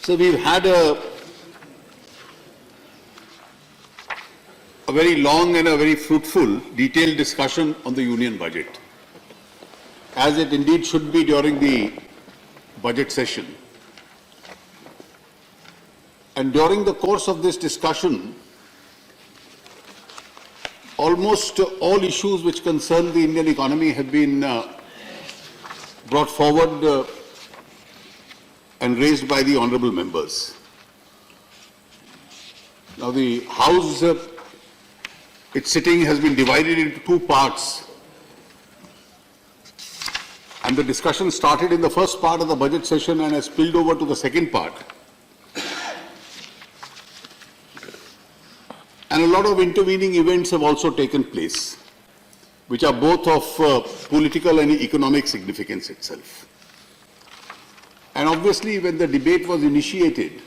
So we've had a very long and a very fruitful, detailed discussion on the union budget, as it indeed should be during the budget session. And during the course of this discussion, almost all issues which concern the Indian economy have been brought forward and raised by the honourable members. Now the House, its sitting has been divided into two parts, and the discussion started in the first part of the budget session and has spilled over to the second part. And a lot of intervening events have also taken place, which are both of political and economic significance itself. And obviously, when the debate was initiated,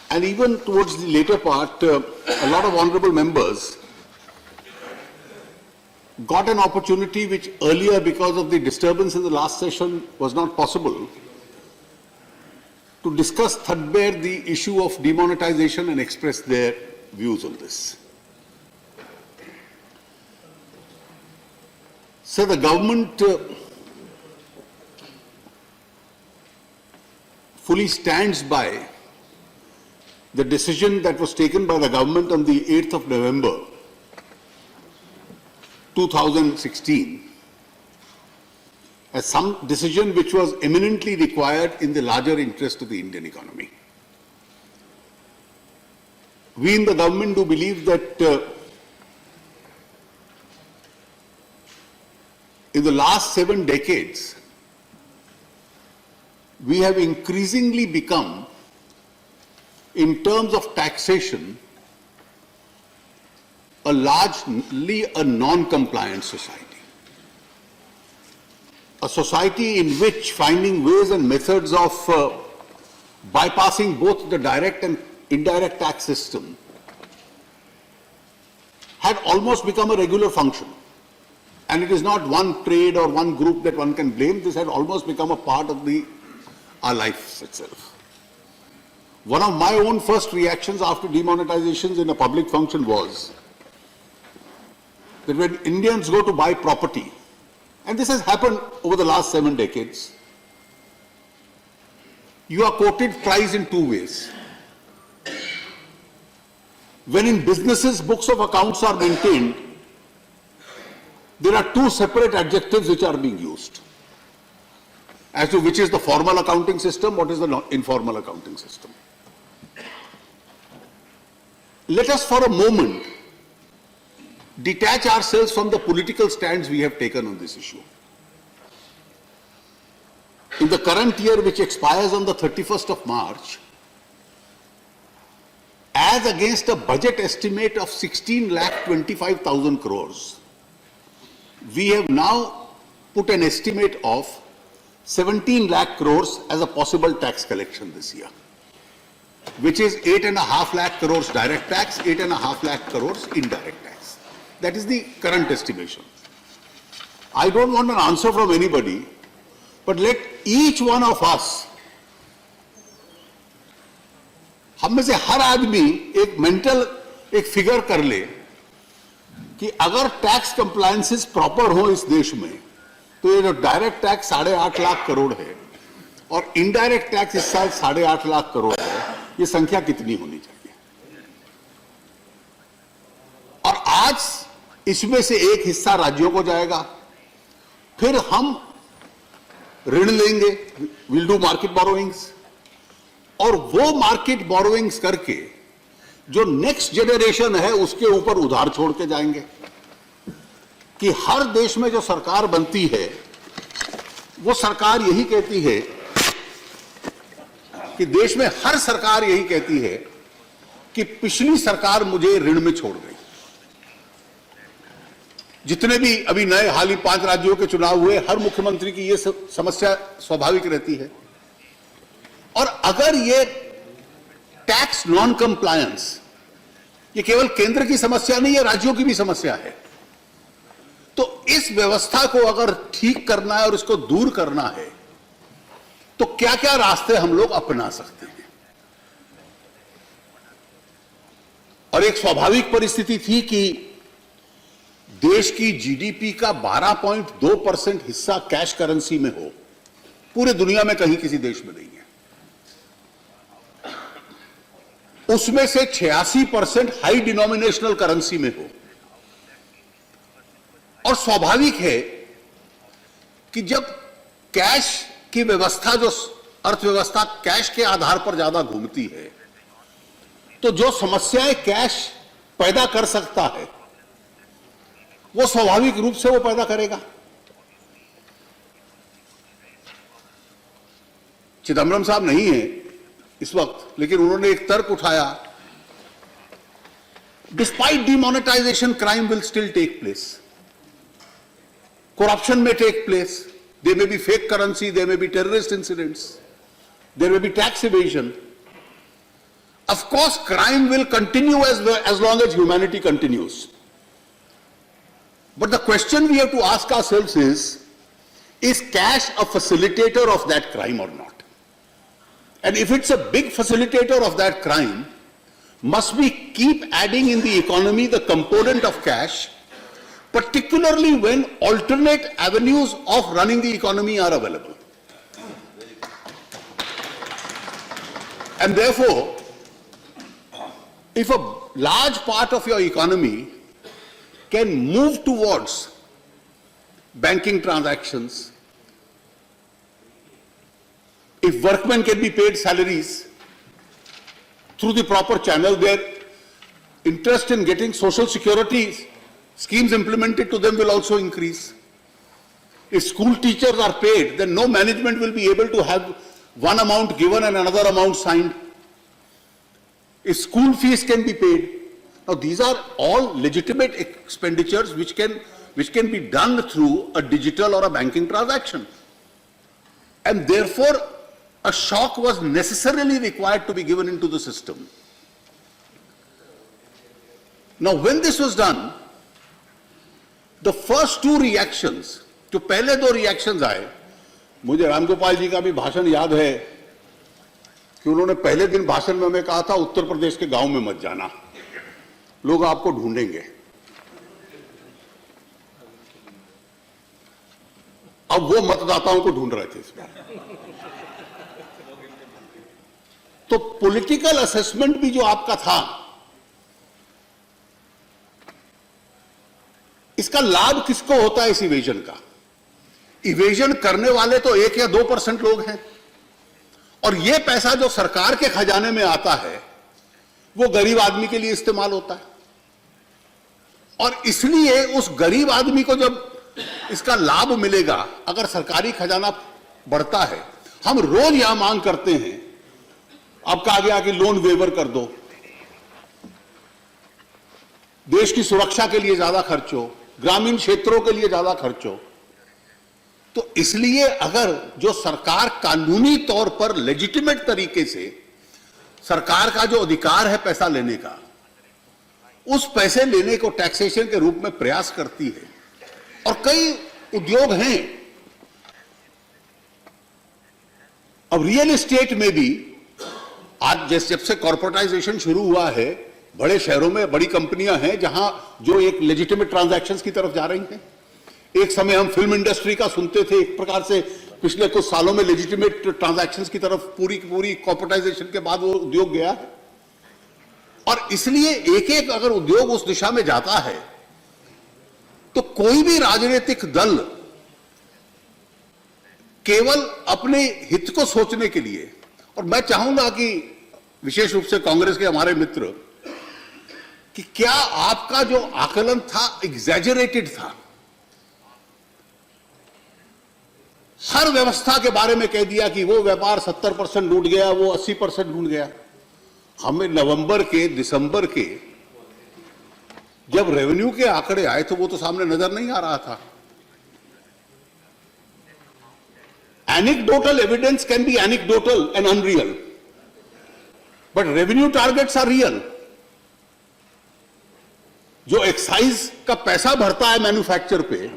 and even towards the later part, a lot of honourable members got an opportunity which earlier, because of the disturbance in the last session, was not possible, to discuss threadbare the issue of demonetization and express their views on this. So the government fully stands by the decision that was taken by the government on the 8th of November 2016 as some decision which was eminently required in the larger interest of the Indian economy. We in the government do believe that in the last 7 decades, we have increasingly become, in terms of taxation, largely a non-compliant society. A society in which finding ways and methods of bypassing both the direct and indirect tax system had almost become a regular function. And it is not one trade or one group that one can blame. This had almost become a part of our lives itself. One of my own first reactions after demonetizations in a public function was that when Indians go to buy property, and this has happened over the last 7 decades, you are quoted price in 2 ways. When in businesses books of accounts are maintained, there are 2 separate adjectives which are being used as to which is the formal accounting system, what is the informal accounting system. Let us for a moment detach ourselves from the political stands we have taken on this issue. In the current year, which expires on the 31st of March, as against a budget estimate of 16,25,000 crores, we have now put an estimate of 17 lakh crores as a possible tax collection this year, which is 8.5 lakh crores direct tax, 8.5 lakh crores indirect tax. That is the current estimation. I don't want an answer from anybody, but let each one of us, हम में से हर आदमी एक mental एक figure कर ले कि अगर टैक्स कंप्लायंसेस प्रॉपर हो इस देश में, तो ये जो डायरेक्ट टैक्स 8.5 लाख करोड़ है और इनडायरेक्ट टैक्स इस साल 8.5 लाख करोड़ है, ये संख्या कितनी होनी चाहिए। और आज इसमें से एक हिस्सा राज्यों को जाएगा, फिर हम ऋण लेंगे, विल डू मार्केट बोरोइंग्स, और वो मार्केट बोरोइंग्स करके जो नेक्स्ट जनरेशन है उसके ऊपर उधार छोड़ के जाएंगे। कि हर देश में जो सरकार बनती है वो सरकार यही कहती है कि देश में हर सरकार यही कहती है कि पिछली सरकार मुझे ऋण में छोड़ गई। जितने भी अभी नए हाल ही 5 राज्यों के चुनाव हुए, हर मुख्यमंत्री की ये समस्या स्वाभाविक रहती है। और अगर ये टैक्स नॉन कंप्लायंस ये केवल केंद्र की समस्या नहीं है, राज्यों की भी समस्या है, तो इस व्यवस्था को अगर ठीक करना है और इसको दूर करना है, तो क्या क्या रास्ते हम लोग अपना सकते हैं। और एक स्वाभाविक परिस्थिति थी कि देश की जीडीपी का 12.2% हिस्सा कैश करेंसी में हो, पूरे दुनिया में कहीं किसी देश में नहीं है। उसमें से 86% हाई डिनोमिनेशनल करेंसी में हो। और स्वाभाविक है कि जब कैश की व्यवस्था, जो अर्थव्यवस्था कैश के आधार पर ज्यादा घूमती है, तो जो समस्याएं कैश पैदा कर सकता है वो स्वाभाविक रूप से वो पैदा करेगा। चिदंबरम साहब नहीं है इस वक्त, लेकिन उन्होंने एक तर्क उठाया, despite demonetisation crime will still take place, corruption may take place, there may be fake currency, there may be terrorist incidents, there may be tax evasion. Of course, crime will continue as long as humanity continues. But the question we have to ask ourselves is cash a facilitator of that crime or not? And if it's a big facilitator of that crime, must we keep adding in the economy the component of cash, particularly when alternate avenues of running the economy are available? And therefore, if a large part of your economy can move towards banking transactions, if workmen can be paid salaries through the proper channel, their interest in getting social security schemes implemented to them will also increase. If school teachers are paid, then no management will be able to have one amount given and another amount signed. If school fees can be paid, now these are all legitimate expenditures which can be done through a digital or a banking transaction. And therefore, a shock was necessarily required to be given into the system. Now, when this was done, the first two reactions, जो पहले दो reactions आए, मुझे रामगोपाल जी का भी भाषण याद है कि उन्होंने पहले दिन भाषण में हमें कहा था उत्तर प्रदेश के गांव में मत जाना, लोग आपको ढूंढेंगे। अब वो मतदाताओं को ढूंढ रहे थे इस बार। तो पॉलिटिकल असेसमेंट भी जो आपका था, इसका लाभ किसको होता है इस इवेजन का? इवेजन करने वाले तो 1 या 2% लोग हैं, और यह पैसा जो सरकार के खजाने में आता है वो गरीब आदमी के लिए इस्तेमाल होता है। और इसलिए उस गरीब आदमी को जब इसका लाभ मिलेगा, अगर सरकारी खजाना बढ़ता है, हम रोज यहां मांग करते हैं, अब कहा गया कि लोन वेवर कर दो, देश की सुरक्षा के लिए ज्यादा खर्च हो, ग्रामीण क्षेत्रों के लिए ज्यादा खर्च हो। तो इसलिए अगर जो सरकार कानूनी तौर पर लेजिटिमेट तरीके से सरकार का जो अधिकार है पैसा लेने का, उस पैसे लेने को टैक्सेशन के रूप में प्रयास करती है, और कई उद्योग हैं, अब रियल एस्टेट में भी आज जब से कॉर्पोरेटाइजेशन शुरू हुआ है, बड़े शहरों में बड़ी कंपनियां हैं जहां जो एक लेजिटिमेट ट्रांजैक्शंस की तरफ जा रही हैं। एक समय हम फिल्म इंडस्ट्री का सुनते थे, एक प्रकार से पिछले कुछ सालों में लेजिटिमेट ट्रांजैक्शंस की तरफ पूरी कॉर्पोरेटाइजेशन के बाद वो उद्योग गया है। और इसलिए एक एक अगर उद्योग उस दिशा में जाता है, तो कोई भी राजनीतिक दल केवल अपने हित को सोचने के लिए, और मैं चाहूंगा कि विशेष रूप से कांग्रेस के हमारे मित्र, कि क्या आपका जो आकलन था एग्जैजरेटेड था? हर व्यवस्था के बारे में कह दिया कि वो व्यापार 70% लूट गया, वो 80% लूट गया। हमें नवंबर के दिसंबर के जब रेवेन्यू के आंकड़े आए तो वो तो सामने नजर नहीं आ रहा था। Anecdotal evidence can be anecdotal and unreal, but revenue targets are real. जो एक्साइज का पैसा भरता है मैन्युफैक्चर पे,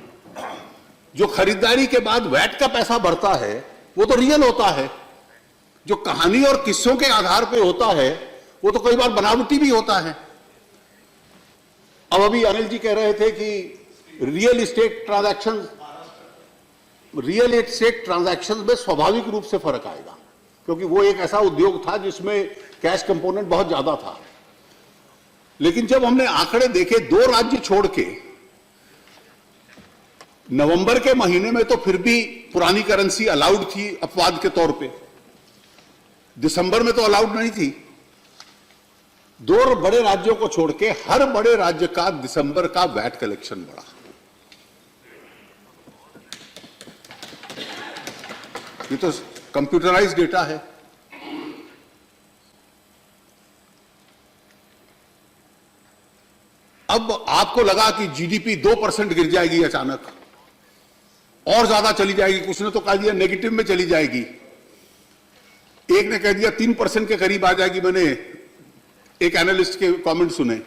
जो खरीदारी के बाद वैट का पैसा भरता है, वो तो रियल होता है। जो कहानी और किस्सों के आधार पे होता है वो तो कई बार बनावटी भी होता है। अब अभी अनिल जी कह रहे थे कि रियल एस्टेट ट्रांजैक्शंस में स्वाभाविक रूप से फर्क आएगा, क्योंकि वो एक ऐसा उद्योग था जिसमें कैश कंपोनेंट बहुत ज्यादा था। लेकिन जब हमने आंकड़े देखे 2 राज्य छोड़ के, नवंबर के महीने में तो फिर भी पुरानी करेंसी अलाउड थी अपवाद के तौर पे, दिसंबर में तो अलाउड नहीं थी। 2 बड़े राज्यों को छोड़ के हर बड़े राज्य का दिसंबर का वैट कलेक्शन बढ़ा। ये तो कंप्यूटराइज्ड डेटा है। अब आपको लगा कि जीडीपी 2% गिर जाएगी अचानक, और ज्यादा चली जाएगी। कुछ ने तो कह दिया नेगेटिव में चली जाएगी, एक ने कह दिया 3% के करीब आ जाएगी। मैंने एक एनालिस्ट के कमेंट सुने।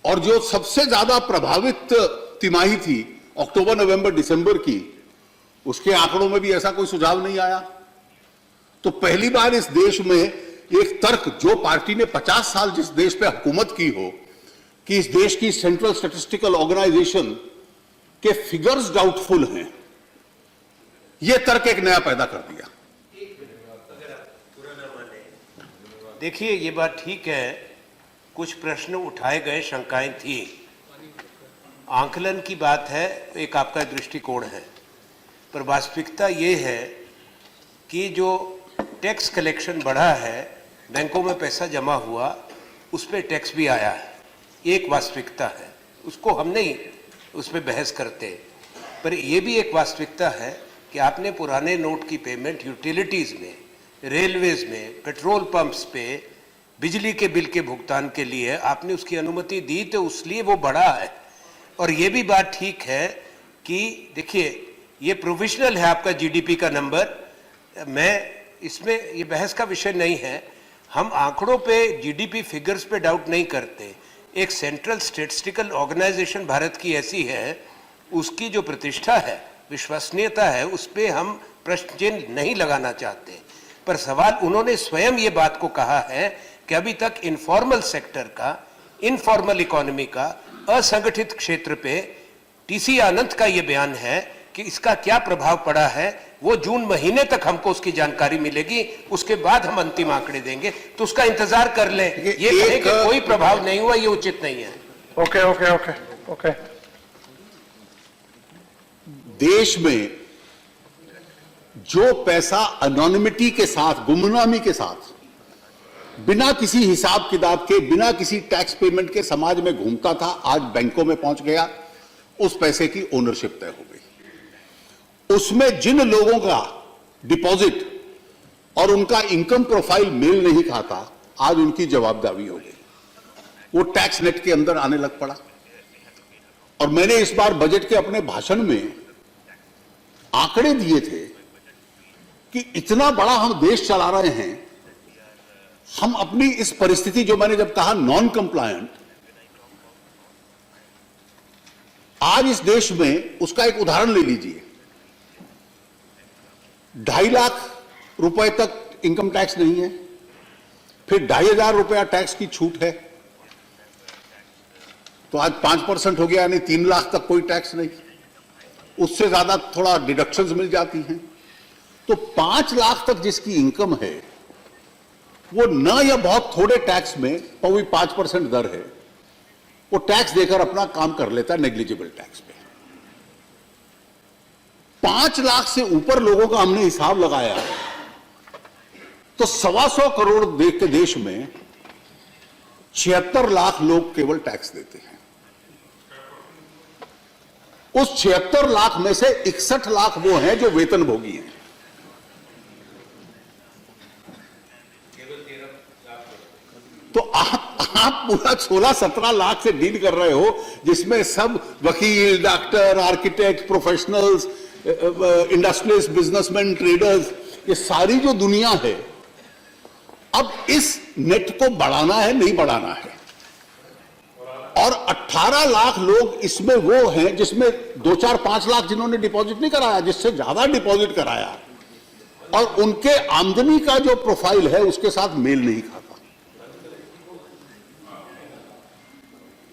और जो सबसे ज्यादा प्रभावित तिमाही थी अक्टूबर नवंबर दिसंबर की, उसके आंकड़ों में भी ऐसा कोई सुझाव नहीं आया। तो पहली बार इस देश में एक तर्क, जो पार्टी ने 50 साल जिस देश पे हुकूमत की हो, कि इस देश की सेंट्रल स्टैटिस्टिकल ऑर्गेनाइजेशन के फिगर्स डाउटफुल हैं, यह तर्क एक नया पैदा कर दिया। देखिए, ये बात ठीक है, कुछ प्रश्न उठाए गए, शंकाएं थी, आंकलन की बात है, एक आपका दृष्टिकोण है, पर वास्तविकता ये है कि जो टैक्स कलेक्शन बढ़ा है, बैंकों में पैसा जमा हुआ, उस पर टैक्स भी आया है, एक वास्तविकता है, उसको हम नहीं उस पर बहस करते। पर यह भी एक वास्तविकता है कि आपने पुराने नोट की पेमेंट यूटिलिटीज़ में, रेलवेज में, पेट्रोल पंप्स पे, बिजली के बिल के भुगतान के लिए आपने उसकी अनुमति दी, तो इसलिए वो बढ़ा है। और ये भी बात ठीक है कि देखिए, ये प्रोविजनल है आपका जीडीपी का नंबर, मैं इसमें ये बहस का विषय नहीं है। हम आंकड़ों पे, जीडीपी फिगर्स पे डाउट नहीं करते। एक सेंट्रल स्टैटिस्टिकल ऑर्गेनाइजेशन भारत की ऐसी है, उसकी जो प्रतिष्ठा है, विश्वसनीयता है, उस पर हम प्रश्न चिन्ह नहीं लगाना चाहते। पर सवाल, उन्होंने स्वयं ये बात को कहा है कि अभी तक इनफॉर्मल सेक्टर का, इनफॉर्मल इकोनॉमी का, असंगठित क्षेत्र पे टीसी आनंद का ये बयान है कि इसका क्या प्रभाव पड़ा है, वो जून महीने तक हमको उसकी जानकारी मिलेगी, उसके बाद हम अंतिम आंकड़े देंगे, तो उसका इंतजार कर लें। ये कहे कि कोई प्रभाव नहीं हुआ, ये उचित नहीं है। ओके। देश में जो पैसा अनोनिमिटी के साथ, गुमनामी के साथ, बिना किसी हिसाब किताब के, बिना किसी टैक्स पेमेंट के समाज में घूमता था, आज बैंकों में पहुंच गया, उस पैसे की ओनरशिप तय हो गई। उसमें जिन लोगों का डिपॉजिट और उनका इनकम प्रोफाइल मेल नहीं खाता, आज उनकी जवाबदारी हो गई, वो टैक्स नेट के अंदर आने लग पड़ा। और मैंने इस बार बजट के अपने भाषण में आंकड़े दिए थे कि इतना बड़ा हम देश चला रहे हैं, हम अपनी इस परिस्थिति, जो मैंने जब कहा नॉन कंप्लायंट, आज इस देश में, उसका एक उदाहरण ले लीजिए। 2.5 लाख रुपए तक इनकम टैक्स नहीं है, फिर 2,500 रुपया टैक्स की छूट है, तो आज 5% हो गया, यानी 3 लाख तक कोई टैक्स नहीं, उससे ज्यादा थोड़ा डिडक्शंस मिल जाती हैं। तो 5 लाख तक जिसकी इनकम है, वो न या बहुत थोड़े टैक्स में, पर वही 5% दर है, वो टैक्स देकर अपना काम कर लेता है, नेग्लिजिबल टैक्स पे। 5 लाख से ऊपर लोगों का हमने हिसाब लगाया तो 125 करोड़ के देश में 76 लाख लोग केवल टैक्स देते हैं। उस 76 लाख में से 61 लाख वो हैं जो वेतनभोगी हैं। तो आप पूरा 16-17 लाख से डील कर रहे हो, जिसमें सब वकील, doctor, architect, professionals, industrialist, businessman, traders, ये सारी जो दुनिया है। अब इस नेट को बढ़ाना है, नहीं बढ़ाना है? और 18 लाख लोग इसमें वो हैं जिसमें 2, 4, 5 लाख जिन्होंने डिपॉजिट नहीं कराया, जिससे ज्यादा डिपॉजिट कराया और उनके आमदनी का जो प्रोफाइल है उसके साथ मेल नहीं खाता।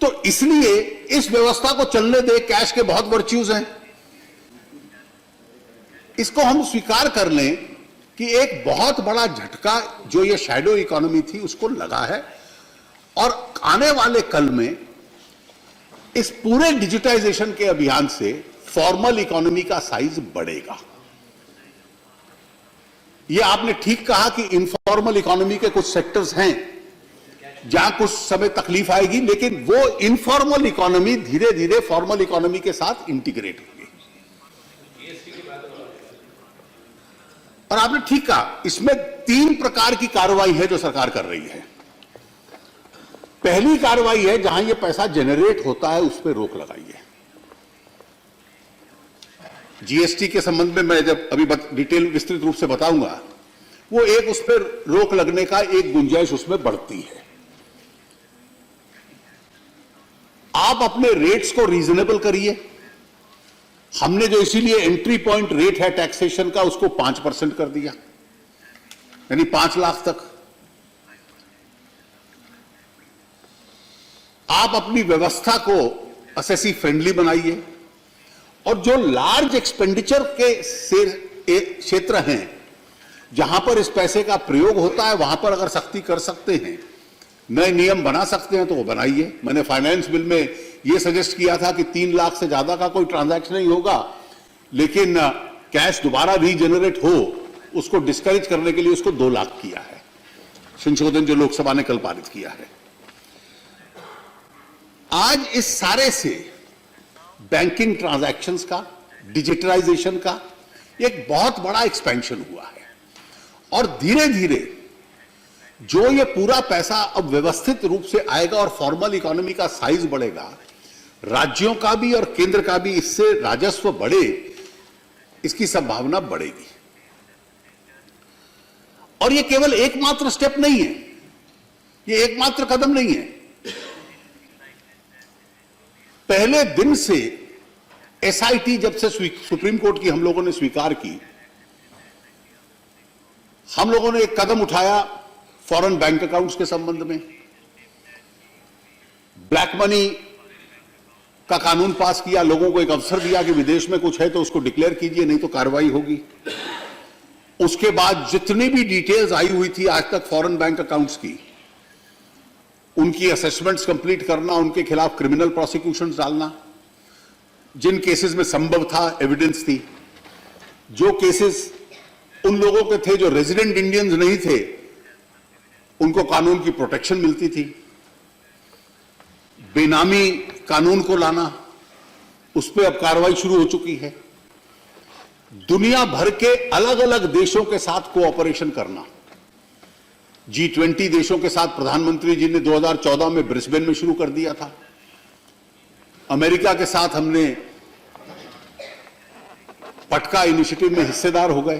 तो इसलिए इस व्यवस्था को चलने दे, कैश के बहुत वर्च्यूज हैं, इसको हम स्वीकार कर लें कि एक बहुत बड़ा झटका जो ये शैडो इकोनॉमी थी उसको लगा है और आने वाले कल में इस पूरे डिजिटाइजेशन के अभियान से फॉर्मल इकोनॉमी का साइज बढ़ेगा। यह आपने ठीक कहा कि इनफॉर्मल इकोनॉमी के कुछ सेक्टर्स हैं जहां कुछ समय तकलीफ आएगी, लेकिन वो इनफॉर्मल इकोनॉमी धीरे धीरे फॉर्मल इकोनॉमी के साथ इंटीग्रेट होगी। और आपने ठीक कहा, इसमें 3 प्रकार की कार्रवाई है जो सरकार कर रही है। पहली कार्रवाई है जहां यह पैसा जनरेट होता है उस पर रोक लगाइए। जीएसटी के संबंध में मैं जब अभी डिटेल विस्तृत रूप से बताऊंगा, वो एक उस पर रोक लगने का एक गुंजाइश उसमें बढ़ती है। आप अपने रेट्स को रीजनेबल करिए। हमने जो इसीलिए एंट्री पॉइंट रेट है टैक्सेशन का उसको 5% कर दिया, यानी 5 लाख तक। आप अपनी व्यवस्था को असेसी फ्रेंडली बनाइए और जो लार्ज एक्सपेंडिचर के क्षेत्र हैं जहां पर इस पैसे का प्रयोग होता है वहां पर अगर सख्ती कर सकते हैं, नए नियम बना सकते हैं तो वो बनाइए। मैंने फाइनेंस बिल में ये सजेस्ट किया था कि 3 लाख से ज्यादा का कोई ट्रांजैक्शन नहीं होगा, लेकिन कैश दोबारा रीजनरेट हो उसको डिस्करेज करने के लिए उसको 2 लाख किया है, संशोधन जो लोकसभा ने कल पारित किया है। आज इस सारे से बैंकिंग ट्रांजैक्शंस का, डिजिटलाइजेशन का एक बहुत बड़ा एक्सपेंशन हुआ है और धीरे धीरे जो ये पूरा पैसा अब व्यवस्थित रूप से आएगा और फॉर्मल इकोनॉमी का साइज बढ़ेगा, राज्यों का भी और केंद्र का भी इससे राजस्व बढ़े, इसकी संभावना बढ़ेगी। और ये केवल एकमात्र स्टेप नहीं है, ये एकमात्र कदम नहीं है। पहले दिन से एसआईटी जब से सुप्रीम कोर्ट की हम लोगों ने स्वीकार की, हम लोगों ने एक कदम उठाया फॉरेन बैंक अकाउंट्स के संबंध में। ब्लैक मनी का कानून पास किया, लोगों को एक अवसर दिया कि विदेश में कुछ है तो उसको डिक्लेयर कीजिए, नहीं तो कार्रवाई होगी। उसके बाद जितनी भी डिटेल्स आई हुई थी आज तक फॉरेन बैंक अकाउंट्स की, उनकी असेसमेंट्स कंप्लीट करना, उनके खिलाफ क्रिमिनल प्रोसिक्यूशंस डालना, जिन केसेस में संभव था, एविडेंस थी। जो केसेस उन लोगों के थे जो रेजिडेंट इंडियंस नहीं थे, उनको कानून की प्रोटेक्शन मिलती थी। बेनामी कानून को लाना, उस पर अब कार्रवाई शुरू हो चुकी है। दुनिया भर के अलग अलग देशों के साथ कोऑपरेशन करना, G20 देशों के साथ प्रधानमंत्री जी ने 2014 में ब्रिस्बेन में शुरू कर दिया था। अमेरिका के साथ हमने पटका इनिशिएटिव में हिस्सेदार हो गए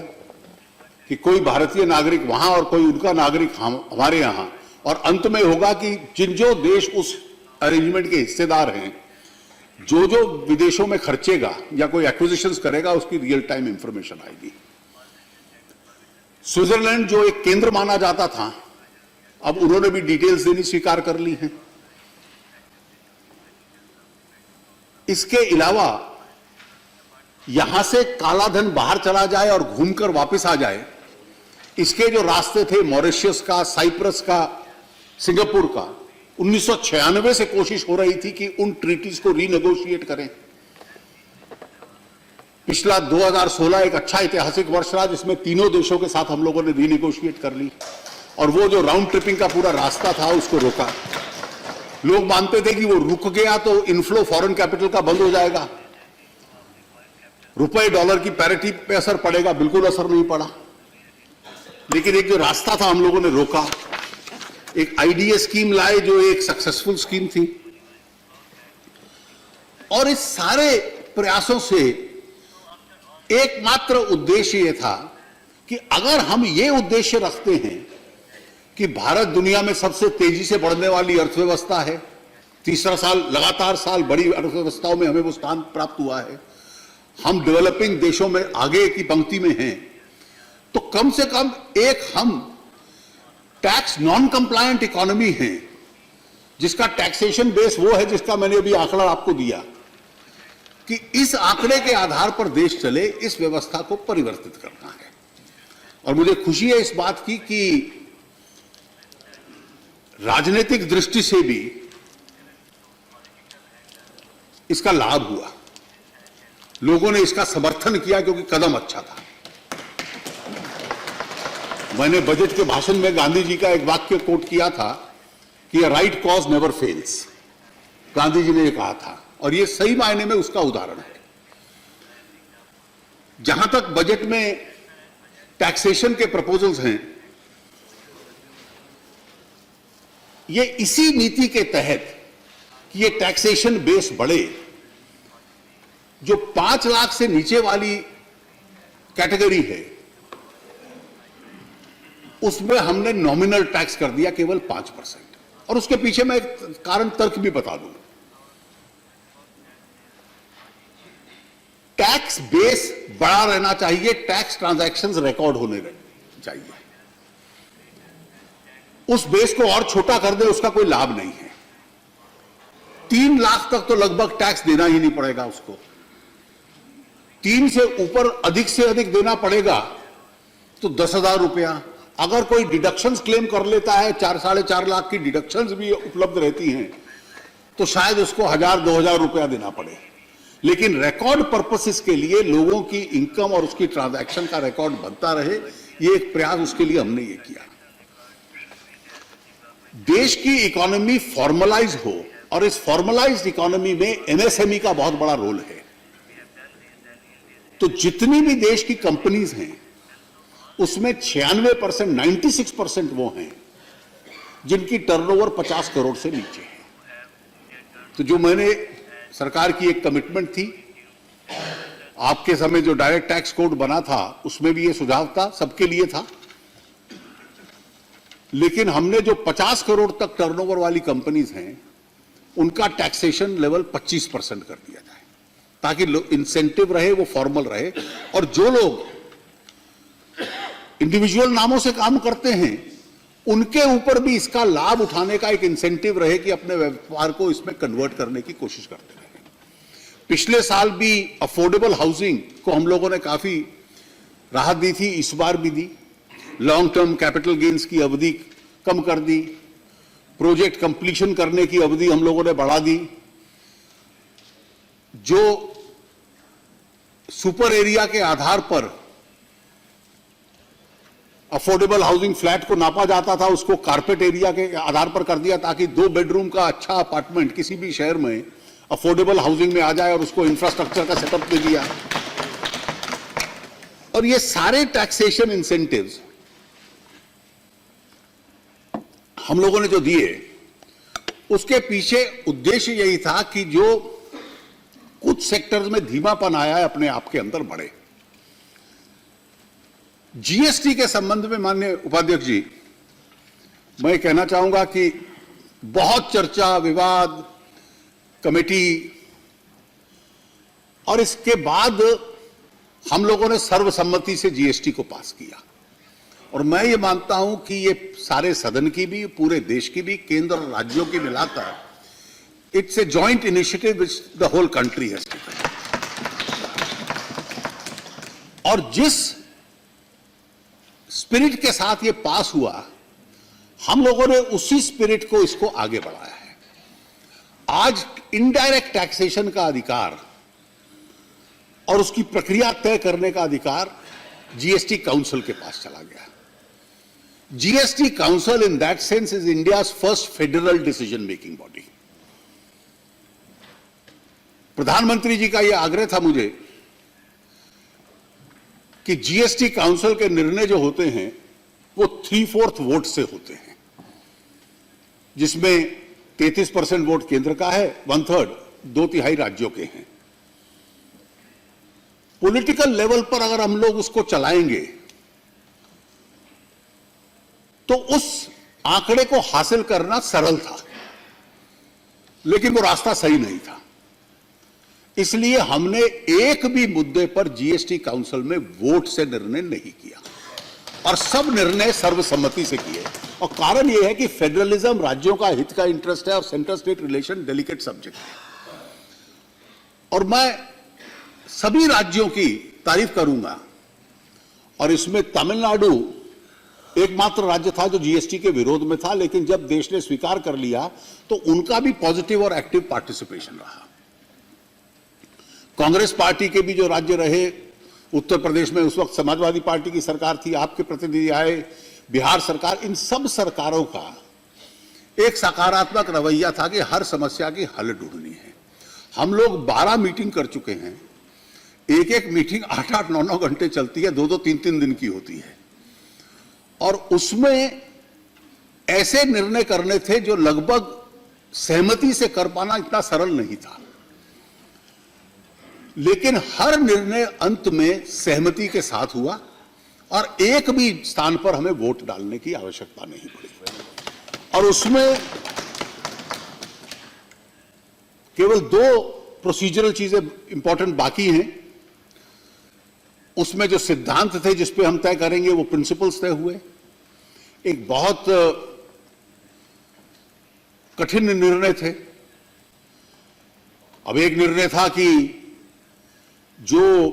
कि कोई भारतीय नागरिक वहां और कोई उनका नागरिक हमारे यहां, और अंत में होगा कि जिन जो देश उस अरेंजमेंट के हिस्सेदार हैं, जो जो विदेशों में खर्चेगा या कोई एक्विजिशंस करेगा उसकी रियल टाइम इंफॉर्मेशन आएगी। स्विट्जरलैंड जो एक केंद्र माना जाता था, अब उन्होंने भी डिटेल्स देनी स्वीकार कर ली हैं। इसके अलावा यहां से काला धन बाहर चला जाए और घूमकर वापस आ जाए, इसके जो रास्ते थे मॉरिशस का, साइप्रस का, सिंगापुर का, 1996 से कोशिश हो रही थी कि उन ट्रीटीज को रीनेगोशिएट करें। पिछला 2016 एक अच्छा ऐतिहासिक वर्ष रहा जिसमें तीनों देशों के साथ हम लोगों ने रीनेगोशिएट कर ली और वो जो राउंड ट्रिपिंग का पूरा रास्ता था उसको रोका। लोग मानते थे कि वो रुक गया तो इनफ्लो फॉरेन कैपिटल का बंद हो जाएगा, रुपए डॉलर की पैरिटी पे असर पड़ेगा, बिल्कुल असर नहीं पड़ा। लेकिन एक जो रास्ता था हम लोगों ने रोका, एक आईडीए स्कीम लाए जो एक सक्सेसफुल स्कीम थी। और इस सारे प्रयासों से एकमात्र उद्देश्य यह था कि अगर हम ये उद्देश्य रखते हैं कि भारत दुनिया में सबसे तेजी से बढ़ने वाली अर्थव्यवस्था है, तीसरा साल लगातार साल बड़ी अर्थव्यवस्थाओं में हमें वो स्थान प्राप्त हुआ है, हम डेवलपिंग देशों में आगे की पंक्ति में हैं, तो कम से कम एक हम टैक्स नॉन कंप्लायंट इकोनॉमी हैं, जिसका टैक्सेशन बेस वो है जिसका मैंने अभी आंकड़ा आपको दिया, कि इस आंकड़े के आधार पर देश चले, इस व्यवस्था को परिवर्तित करना है। और मुझे खुशी है इस बात की कि राजनीतिक दृष्टि से भी इसका लाभ हुआ, लोगों ने इसका समर्थन किया क्योंकि कदम अच्छा था। मैंने बजट के भाषण में गांधी जी का एक वाक्य कोट किया था कि right cause never fails, Gandhi ji ने ये कहा था, और ये सही मायने में उसका उदाहरण है। जहां तक बजट में टैक्सेशन के प्रपोजल्स हैं, ये इसी नीति के तहत कि ये टैक्सेशन बेस बढ़े, जो 5 लाख से नीचे वाली कैटेगरी है उसमें हमने नॉमिनल टैक्स कर दिया केवल 5%। और उसके पीछे मैं एक कारण तर्क भी बता दूं। टैक्स बेस बड़ा रहना चाहिए, टैक्स ट्रांजैक्शंस रिकॉर्ड होने चाहिए। उस बेस को और छोटा कर दे उसका कोई लाभ नहीं है। 3 लाख तक तो लगभग टैक्स देना ही नहीं पड़ेगा उसको, 3 से ऊपर अधिक से अधिक देना पड़ेगा तो 10,000 रुपया। अगर कोई डिडक्शंस क्लेम कर लेता है, 4-4.5 लाख की डिडक्शंस भी उपलब्ध रहती हैं, तो शायद उसको 1,000-2,000 रुपया देना पड़े। लेकिन रिकॉर्ड पर्पसेस के लिए लोगों की इनकम और उसकी ट्रांजैक्शन का रिकॉर्ड बनता रहे, ये एक प्रयास उसके लिए हमने ये किया। देश की इकोनॉमी फॉर्मलाइज हो, और इस फॉर्मलाइज्ड इकोनॉमी में एमएसएमई का बहुत बड़ा रोल है। तो जितनी भी देश की कंपनीज हैं उसमें 96%, 96% वो हैं जिनकी टर्नओवर 50 करोड़ से नीचे है। तो जो मैंने सरकार की एक कमिटमेंट थी, आपके समय जो डायरेक्ट टैक्स कोड बना था उसमें भी ये सुझाव था, सबके लिए था। लेकिन हमने जो 50 करोड़ तक टर्नओवर वाली कंपनीज हैं उनका टैक्सेशन लेवल 25% कर दिया जाए, ताकि इंसेंटिव रहे, वो फॉर्मल रहे। और जो लोग इंडिविजुअल नामों से काम करते हैं उनके ऊपर भी इसका लाभ उठाने का एक इंसेंटिव रहे कि अपने व्यापार को इसमें कन्वर्ट करने की कोशिश करते रहे। पिछले साल भी अफोर्डेबल हाउसिंग को हम लोगों ने काफी राहत दी थी, इस बार भी दी। लॉन्ग टर्म कैपिटल गेन्स की अवधि कम कर दी, प्रोजेक्ट कंप्लीशन करने की अवधि हम लोगों ने बढ़ा दी। जो सुपर एरिया के आधार पर अफोर्डेबल हाउसिंग फ्लैट को नापा जाता था, उसको कारपेट एरिया के आधार पर कर दिया, ताकि 2 बेडरूम का अच्छा अपार्टमेंट किसी भी शहर में अफोर्डेबल हाउसिंग में आ जाए, और उसको इंफ्रास्ट्रक्चर का सेटअप दे दिया। और ये सारे टैक्सेशन इंसेंटिव्स हम लोगों ने जो दिए, उसके पीछे उद्देश्य यही था कि जो कुछ सेक्टर्स में धीमापन आया है अपने आप के अंदर बढ़े। जीएसटी के संबंध में माननीय उपाध्यक्ष जी, मैं कहना चाहूंगा कि बहुत चर्चा, विवाद, कमेटी, और इसके बाद हम लोगों ने सर्वसम्मति से जीएसटी को पास किया। और मैं ये मानता hूं कि ये सारे सदन की भी, पूरे देश की भी, केंद्र और राज्यों की मिलाकर it's a joint initiative which the whole country has taken. और जिस स्पिरिट के साथ ये पास हुआ, हम लोगों ने उसी स्पिरिट को इसको आगे बढ़ाया है। आज इनडायरेक्ट टैक्सेशन का अधिकार और उसकी प्रक्रिया तय करने का अधिकार जीएसटी काउंसिल के पास चला गया। GST council in that sense is India's first federal decision making body. प्रधानमंत्री जी का यह आग्रह था मुझे कि जीएसटी काउंसिल के निर्णय जो होते हैं वो 3/4 वोट से होते हैं, जिसमें 33% वोट केंद्र का है, 1/3 2/3 राज्यों के हैं। पॉलिटिकल लेवल पर अगर हम लोग उसको चलाएंगे तो उस आंकड़े को हासिल करना सरल था। लेकिन वो रास्ता सही नहीं था। इसलिए हमने एक भी मुद्दे पर जीएसटी काउंसिल में वोट से निर्णय नहीं किया और सब निर्णय सर्वसम्मति से किए। और कारण यह है कि फेडरलिज्म राज्यों का हित का इंटरेस्ट है और central state relation delicate subject है। और मैं सभी राज्यों की तारीफ करूंगा, और इसमें तमिलनाडु एकमात्र राज्य था जो जीएसटी के विरोध में था, लेकिन जब देश ने स्वीकार कर लिया तो उनका भी पॉजिटिव और एक्टिव पार्टिसिपेशन रहा। कांग्रेस पार्टी के भी जो राज्य रहे, उत्तर प्रदेश में उस वक्त समाजवादी पार्टी की सरकार थी, आपके प्रतिनिधि आए, बिहार सरकार, इन सब सरकारों का एक सकारात्मक रवैया था कि हर समस्या की हल ढूंढनी है। हम लोग 12 मीटिंग कर चुके हैं, एक एक मीटिंग 8-8, 9-9 घंटे चलती है, 2-2, 3-3 दिन की होती है, और उसमें ऐसे निर्णय करने थे जो लगभग सहमति से कर पाना इतना सरल नहीं था, लेकिन हर निर्णय अंत में सहमति के साथ हुआ और एक भी स्थान पर हमें वोट डालने की आवश्यकता नहीं पड़ी। और उसमें केवल 2 प्रोसीजरल चीजें इंपॉर्टेंट बाकी हैं। उसमें जो सिद्धांत थे जिस पे हम तय करेंगे वो प्रिंसिपल्स तय हुए। एक बहुत कठिन निर्णय थे। अब एक निर्णय था कि जो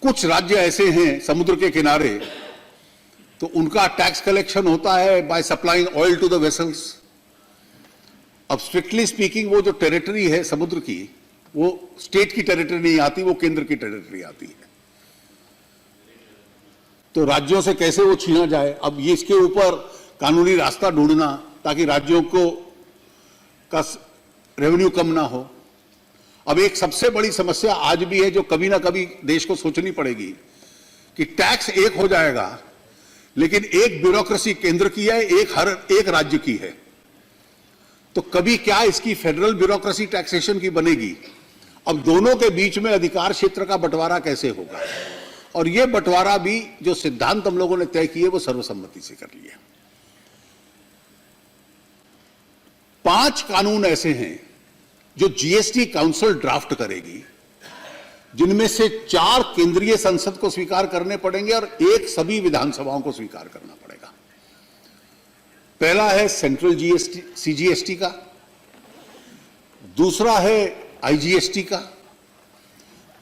कुछ राज्य ऐसे हैं समुद्र के किनारे, तो उनका टैक्स कलेक्शन होता है by supplying oil to the vessels. अब स्ट्रिक्टली स्पीकिंग वो जो टेरिटरी है समुद्र की, वो स्टेट की टेरिटरी नहीं आती, वो केंद्र की टेरिटरी आती है। तो राज्यों से कैसे वो छीना जाए, अब ये इसके ऊपर कानूनी रास्ता ढूंढना ताकि राज्यों को का रेवेन्यू कम ना हो। अब एक सबसे बड़ी समस्या आज भी है जो कभी ना कभी देश को सोचनी पड़ेगी कि टैक्स एक हो जाएगा, लेकिन एक ब्यूरोक्रेसी केंद्र की है, एक राज्य की है, तो कभी क्या इसकी फेडरल ब्यूरोक्रेसी टैक्सेशन की बनेगी। अब दोनों के बीच में अधिकार क्षेत्र का बंटवारा कैसे होगा, और यह बंटवारा भी जो सिद्धांत हम लोगों ने तय किए वो सर्वसम्मति से कर लिए। 5 कानून ऐसे हैं जो जीएसटी काउंसिल ड्राफ्ट करेगी, जिनमें से 4 केंद्रीय संसद को स्वीकार करने पड़ेंगे और 1 सभी विधानसभाओं को स्वीकार करना पड़ेगा। पहला है सेंट्रल जीएसटी सीजीएसटी का, दूसरा है आईजीएसटी का,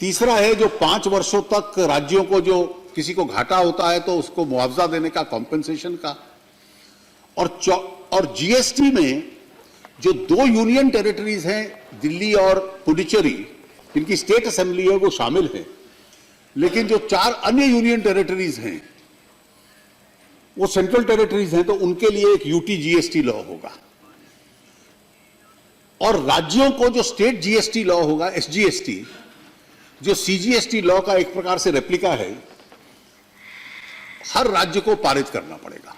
तीसरा है जो 5 वर्षों तक राज्यों को जो किसी को घाटा होता है तो उसको मुआवजा देने का, कॉम्पेंसेशन का, और जीएसटी में जो 2 यूनियन टेरिटरीज हैं दिल्ली और पुडुचेरी, जिनकी स्टेट असेंबली है वो शामिल है, लेकिन जो 4 अन्य यूनियन टेरिटरीज हैं वो सेंट्रल टेरिटरीज हैं, तो उनके लिए एक यूटी जीएसटी लॉ होगा। और राज्यों को जो स्टेट जीएसटी लॉ होगा, एसजीएसटी, जो सीजीएसटी लॉ का एक प्रकार से रेप्लिका है, हर राज्य को पारित करना पड़ेगा।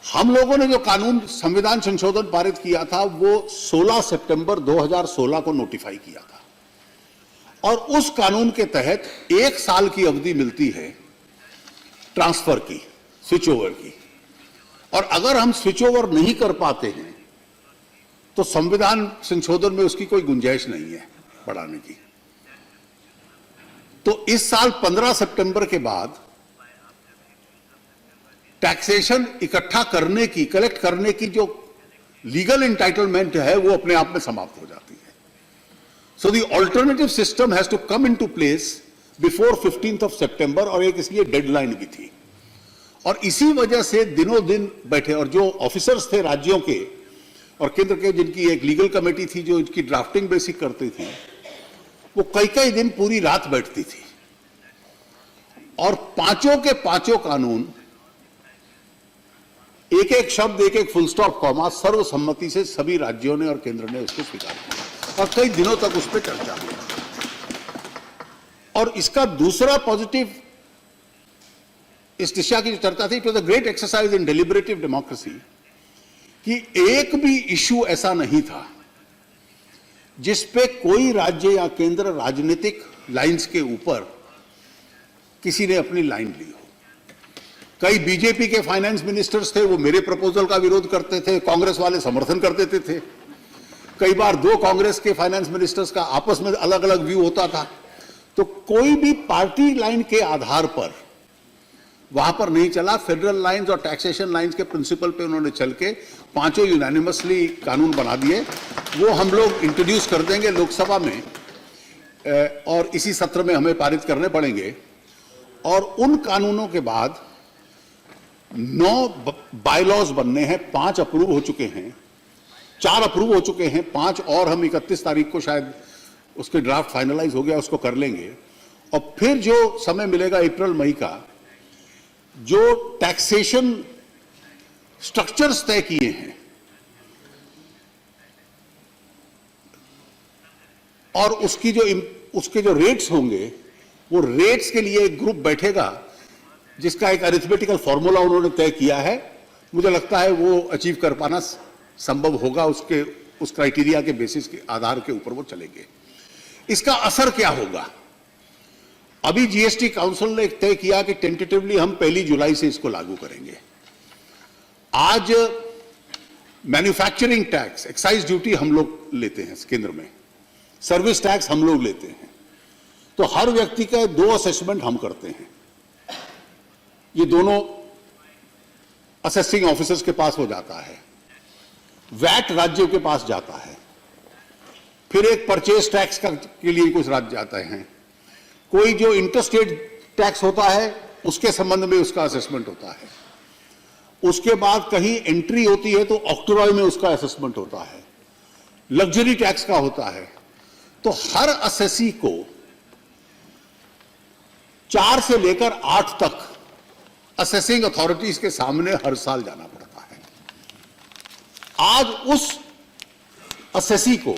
हम लोगों ने जो कानून संविधान संशोधन पारित किया था वो 16 सितंबर 2016 को नोटिफाई किया था, और उस कानून के तहत 1 साल की अवधि मिलती है ट्रांसफर की, स्विच ओवर की, और अगर हम स्विच ओवर नहीं कर पाते हैं तो संविधान संशोधन में उसकी कोई गुंजाइश नहीं है बढ़ाने की। तो इस साल 15 सितंबर के बाद टैक्सेशन इकट्ठा करने की, कलेक्ट करने की जो लीगल एंटाइटलमेंट है वो अपने आप में समाप्त हो जाती है। So the alternative system has to come into place before 15 September, और एक इसलिए डेडलाइन भी थी। और इसी वजह से दिनों दिन बैठे, और जो ऑफिसर्स थे राज्यों के और केंद्र के, जिनकी एक लीगल कमेटी थी जो इसकी ड्राफ्टिंग बेसिक करती थी, वो कई दिन पूरी रात बैठती थी, और पांचों के पांचों कानून एक एक शब्द, एक एक फुल स्टॉप कॉमा सर्वसम्मति से सभी राज्यों ने और केंद्र ने उसको स्वीकार किया, और कई दिनों तक उस पर चर्चा हुई। और इसका दूसरा पॉजिटिव इस दिशा की जो चर्चा थी, it was a great exercise in deliberative democracy, कि एक भी इश्यू ऐसा नहीं था जिस पे कोई राज्य या केंद्र राजनीतिक लाइंस के ऊपर किसी ने अपनी लाइन ली हो। कई बीजेपी के फाइनेंस मिनिस्टर्स थे, वो मेरे प्रपोजल का विरोध करते थे, कांग्रेस वाले समर्थन कर देते थे। कई बार दो कांग्रेस के फाइनेंस मिनिस्टर्स का आपस में अलग अलग व्यू होता था। तो कोई भी पार्टी लाइन के आधार पर वहां पर नहीं चला। फेडरल लाइंस और टैक्सेशन लाइंस के प्रिंसिपल पे उन्होंने चल के पांचों यूनानिमसली कानून बना दिए। वो हम लोग इंट्रोड्यूस कर देंगे लोकसभा में और इसी सत्र में हमें पारित करने पड़ेंगे। और उन कानूनों के बाद 9 बायलॉज बनने हैं। 5 अप्रूव हो चुके हैं, 4 अप्रूव हो चुके हैं, 5 और हम 31 तारीख को शायद उसके ड्राफ्ट फाइनलाइज हो गया, उसको कर लेंगे। और फिर जो समय मिलेगा अप्रैल मई का, जो टैक्सेशन स्ट्रक्चर्स तय किए हैं और उसके जो रेट्स होंगे, वो रेट्स के लिए एक ग्रुप बैठेगा जिसका एक अरिथमेटिकल फॉर्मूला उन्होंने तय किया है। मुझे लगता है वो अचीव कर पाना संभव होगा। उस क्राइटेरिया के बेसिस के आधार के ऊपर वो चलेंगे। इसका असर क्या होगा? अभी जीएसटी काउंसिल ने तय किया कि टेंटेटिवली हम 1 जुलाई से इसको लागू करेंगे। आज मैन्युफैक्चरिंग टैक्स, एक्साइज ड्यूटी हम लोग लेते हैं केंद्र में, सर्विस टैक्स हम लोग लेते हैं। तो हर व्यक्ति का 2 असेसमेंट हम करते हैं। ये दोनों असेसिंग ऑफिसर्स के पास हो जाता है, वैट राज्यों के पास जाता है, फिर एक परचेज टैक्स के लिए कुछ राज्य जाते हैं, कोई जो इंटरस्टेट टैक्स होता है उसके संबंध में उसका असेसमेंट होता है, उसके बाद कहीं एंट्री होती है तो ऑक्ट्रॉय में उसका असेसमेंट होता है, लग्जरी टैक्स का होता है। तो हर असेसी को 4 से लेकर 8 तक असेसिंग अथॉरिटीज के सामने हर साल जाना पड़ता है। आज उस असेसी को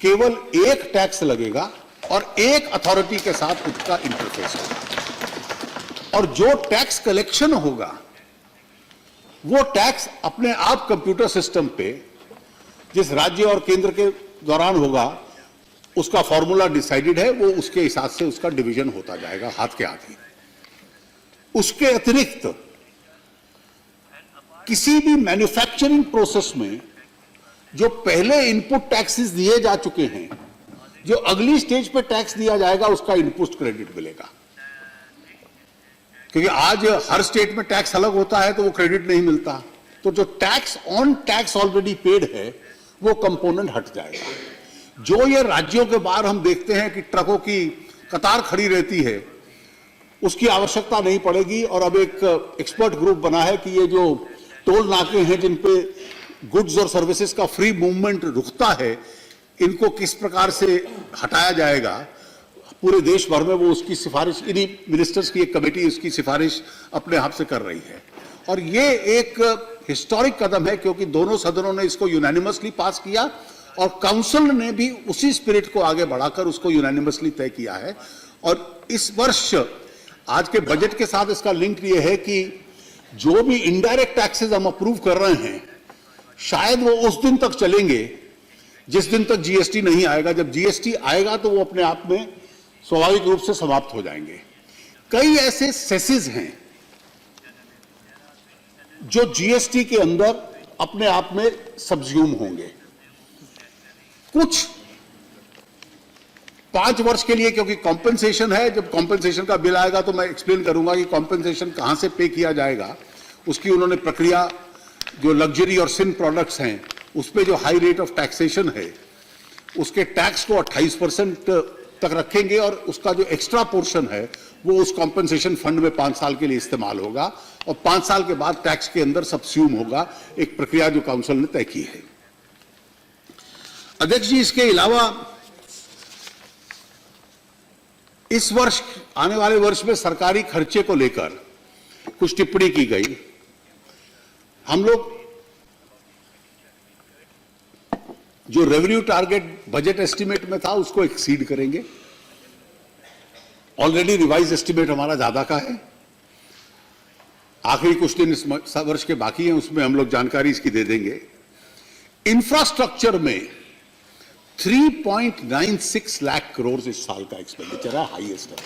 केवल एक टैक्स लगेगा और एक अथॉरिटी के साथ उसका इंटरफेस होगा। और जो टैक्स कलेक्शन होगा वो टैक्स अपने आप कंप्यूटर सिस्टम पे जिस राज्य और केंद्र के दौरान होगा, उसका फॉर्मूला डिसाइडेड है, वो उसके हिसाब से उसका डिवीजन होता जाएगा हाथ के हाथ ही। उसके अतिरिक्त किसी भी मैन्युफैक्चरिंग प्रोसेस में जो पहले इनपुट टैक्सेस दिए जा चुके हैं, जो अगली स्टेज पे टैक्स दिया जाएगा, उसका इनपुट क्रेडिट मिलेगा। क्योंकि आज हर स्टेट में टैक्स अलग होता है तो वो क्रेडिट नहीं मिलता। तो जो tax on tax already paid है वो कंपोनेंट हट जाएगा। जो ये राज्यों के बाहर हम देखते हैं कि ट्रकों की कतार खड़ी रहती है, उसकी आवश्यकता नहीं पड़ेगी। और अब एक एक्सपर्ट ग्रुप बना है कि ये जो टोल नाके हैं जिन पे गुड्स और सर्विसेज का फ्री मूवमेंट रुकता है, इनको किस प्रकार से हटाया जाएगा। पूरे देश भर में वो उसकी सिफारिश, इन्हीं मिनिस्टर्स की एक कमेटी उसकी सिफारिश अपने हाथ से कर रही है। और ये एक हिस्टोरिक कदम है क्योंकि दोनों सदनों ने इसको यूनानिमसली पास किया और काउंसिल ने भी उसी स्पिरिट को आगे बढ़ाकर उसको यूनानिमसली तय किया है। और इस वर्ष आज के बजट के साथ इसका लिंक ये है कि जो भी इनडायरेक्ट टैक्सेस हम अप्रूव कर रहे हैं, शायद वो उस दिन तक चलेंगे जिस दिन तक जीएसटी नहीं आएगा। जब जीएसटी आएगा तो वो अपने आप में स्वाभाविक रूप से समाप्त हो जाएंगे। कई ऐसे सेसेस हैं जो जीएसटी के अंदर अपने आप में सब्ज्यूम होंगे। कुछ 5 वर्ष के लिए, क्योंकि कॉम्पेंसेशन है, जब कॉम्पेंसेशन का बिल आएगा तो मैं एक्सप्लेन करूंगा कि कॉम्पेंसेशन कहां से पे किया जाएगा। उसकी उन्होंने प्रक्रिया, जो लग्जरी और सिन प्रोडक्ट्स हैं उस पे जो हाई रेट ऑफ टैक्सेशन है उसके टैक्स को 28% तक रखेंगे और उसका जो एक्स्ट्रा पोर्शन है वो उस कॉम्पेंसेशन फंड में 5 साल के लिए इस्तेमाल होगा और 5 साल के बाद टैक्स के अंदर सबस्यूम होगा। एक प्रक्रिया जो काउंसिल ने तय की है। अध्यक्ष जी, इसके अलावा इस वर्ष, आने वाले वर्ष में सरकारी खर्चे को लेकर कुछ टिप्पणी की गई। हम लोग जो रेवेन्यू टारगेट बजट एस्टीमेट में था उसको एक्सीड करेंगे। ऑलरेडी रिवाइज एस्टीमेट हमारा ज्यादा का है। आखिरी कुछ दिन इस वर्ष के बाकी हैं, उसमें हम लोग जानकारी इसकी दे देंगे। इंफ्रास्ट्रक्चर में 3.96 लाख करोड़ इस साल का एक्सपेंडिचर है, हाईएस्ट है।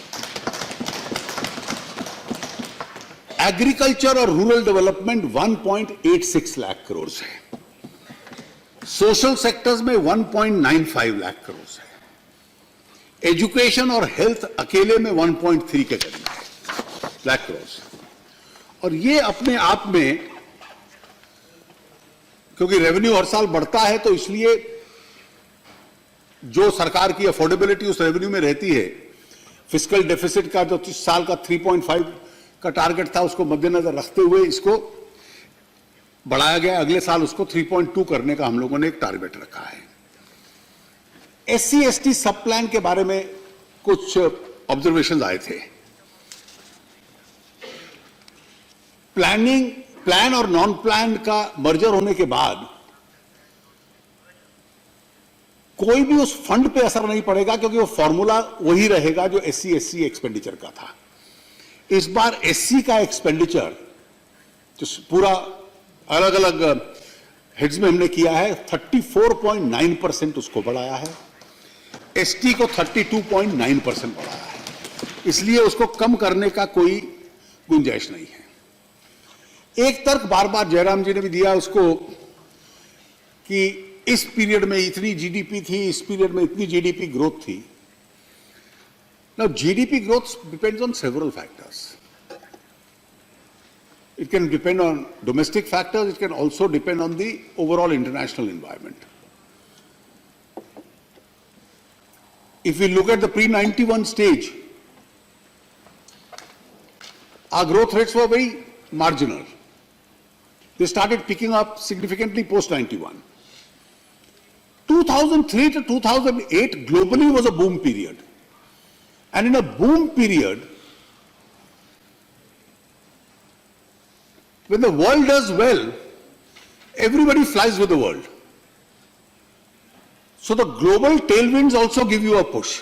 एग्रीकल्चर और रूरल डेवलपमेंट 1.86 लाख करोड़ है, सोशल सेक्टर्स में 1.95 लाख करोड़ है, एजुकेशन और हेल्थ अकेले में 1.3 के करीब है लाख करोड़। और ये अपने आप में, क्योंकि रेवेन्यू हर साल बढ़ता है तो इसलिए जो सरकार की अफोर्डेबिलिटी उस रेवेन्यू में रहती है, फिस्कल डेफिसिट का जो इस साल का 3.5 का टारगेट था उसको मद्देनजर रखते हुए इसको बढ़ाया गया। अगले साल उसको 3.2 करने का हम लोगों ने एक टारगेट रखा है। SC/ST सब प्लान के बारे में कुछ ऑब्जर्वेशंस आए थे। प्लान और नॉन प्लान का मर्जर होने के बाद कोई भी उस फंड पे असर नहीं पड़ेगा, क्योंकि वो फॉर्मूला वही रहेगा जो SC/SC एक्सपेंडिचर का था। इस बार SC का एक्सपेंडिचर जो पूरा अलग अलग हेड्स में हमने किया है 34.9% उसको बढ़ाया है, ST को 32.9% बढ़ाया है, इसलिए उसको कम करने का कोई गुंजाइश नहीं है। एक तर्क बार बार जयराम जी ने भी दिया उसको कि इस पीरियड में इतनी GDP थी, इस पीरियड में इतनी GDP ग्रोथ थी। Now, GDP growth depends on several factors. It can depend on domestic factors, it can also depend on the overall international environment. If we look at the pre-91 stage, our growth rates were very marginal. They started picking up significantly post-91. 2003 to 2008 globally was a boom period. And in a boom period, when the world does well, everybody flies with the world. So the global tailwinds also give you a push.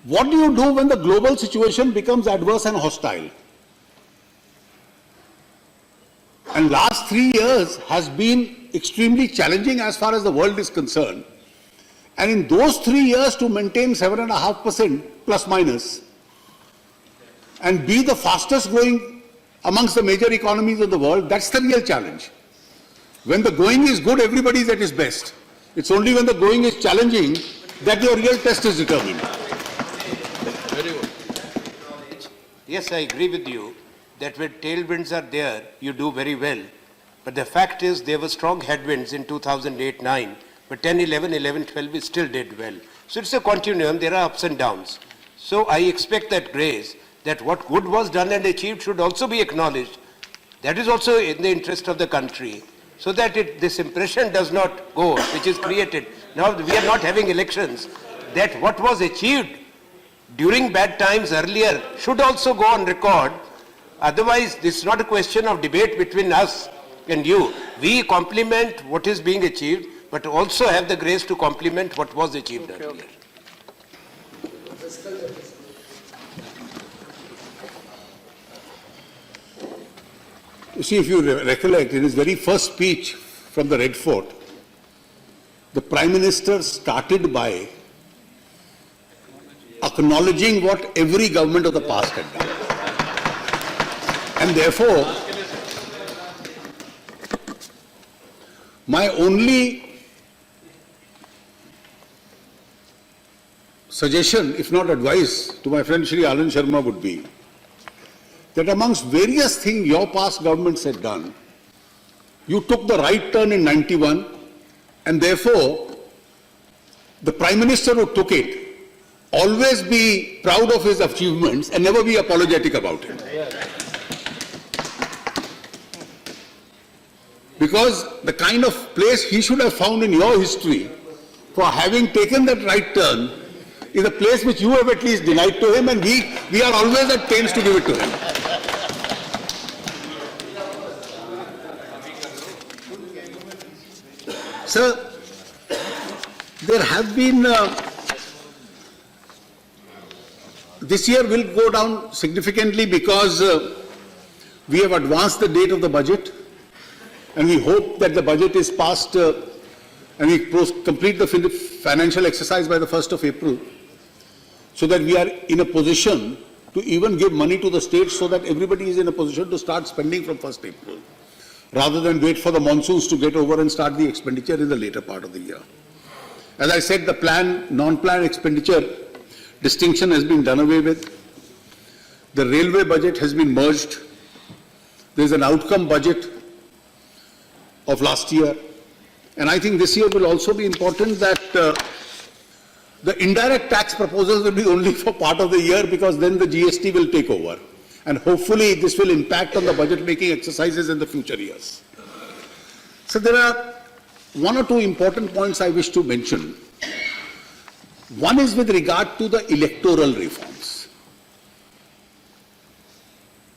What do you do when the global situation becomes adverse and hostile? And last 3 years has been extremely challenging as far as the world is concerned. And in those 3 years to maintain 7.5% plus minus and be the fastest growing amongst the major economies of the world, that's the real challenge. When the going is good, everybody is at his best. It's only when the going is challenging that your real test is determined. Very good. Yes, I agree with you that when tailwinds are there, you do very well. But the fact is there were strong headwinds in 2008-9. But 10, 11, 11, 12, we still did well. So it's a continuum, there are ups and downs. So I expect that grace, that what good was done and achieved should also be acknowledged. That is also in the interest of the country, so that this impression does not go, which is created. Now we are not having elections, that what was achieved during bad times earlier should also go on record. Otherwise, this is not a question of debate between us and you. We compliment what is being achieved, but also have the grace to compliment what was achieved earlier. You see, if you recollect, in his very first speech from the Red Fort, the Prime Minister started by acknowledging what every government of the past had done. And therefore, my only suggestion, if not advice, to my friend Shri Anand Sharma would be that amongst various things your past governments had done, you took the right turn in 91, and therefore the Prime Minister who took it always be proud of his achievements and never be apologetic about it. Because the kind of place he should have found in your history for having taken that right turn is a place which you have at least denied to him, and we are always at pains to give it to him. Sir, there have been, this year will go down significantly because we have advanced the date of the budget, and we hope that the budget is passed and we complete the financial exercise by the 1st of April, so that we are in a position to even give money to the states so that everybody is in a position to start spending from 1st April, rather than wait for the monsoons to get over and start the expenditure in the later part of the year. As I said, the plan, non-plan expenditure distinction has been done away with. The railway budget has been merged. There is an outcome budget of last year. And I think this year will also be important that the indirect tax proposals will be only for part of the year, because then the GST will take over. And hopefully this will impact on the budget making exercises in the future years. So there are one or two important points I wish to mention. One is with regard to the electoral reforms.